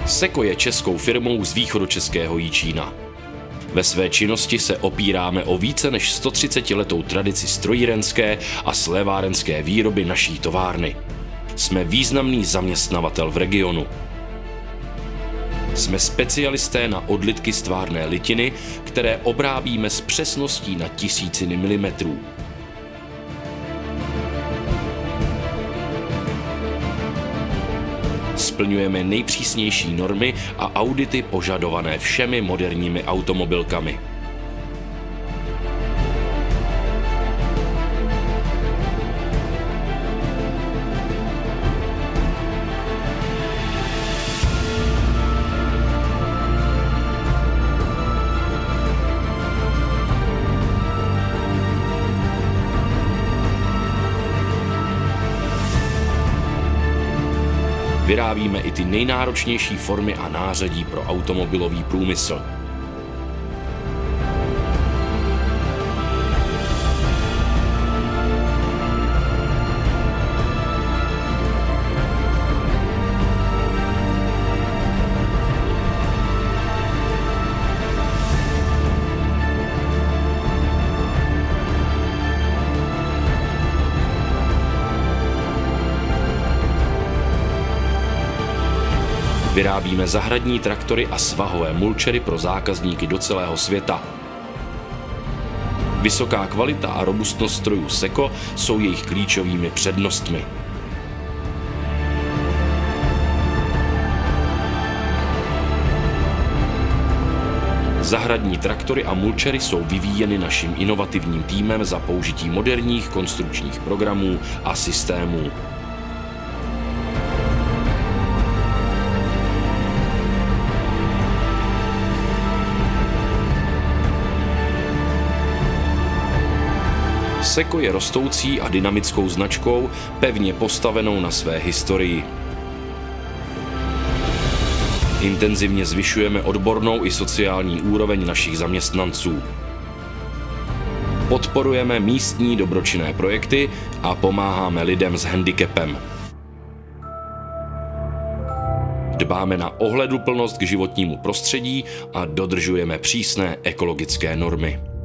Seko je českou firmou z východočeského Jičína. Ve své činnosti se opíráme o více než 130letou tradici strojírenské a slévárenské výroby naší továrny. Jsme významný zaměstnavatel v regionu. Jsme specialisté na odlitky z tvárné litiny, které obrábíme s přesností na tisíciny milimetrů. Splňujeme nejpřísnější normy a audity požadované všemi moderními automobilkami. Vyrábíme i ty nejnáročnější formy a nářadí pro automobilový průmysl. Vyrábíme zahradní traktory a svahové mulčery pro zákazníky do celého světa. Vysoká kvalita a robustnost strojů Seko jsou jejich klíčovými přednostmi. Zahradní traktory a mulčery jsou vyvíjeny naším inovativním týmem za použití moderních konstrukčních programů a systémů. Seko je rostoucí a dynamickou značkou, pevně postavenou na své historii. Intenzivně zvyšujeme odbornou i sociální úroveň našich zaměstnanců. Podporujeme místní dobročinné projekty a pomáháme lidem s handicapem. Dbáme na ohleduplnost k životnímu prostředí a dodržujeme přísné ekologické normy.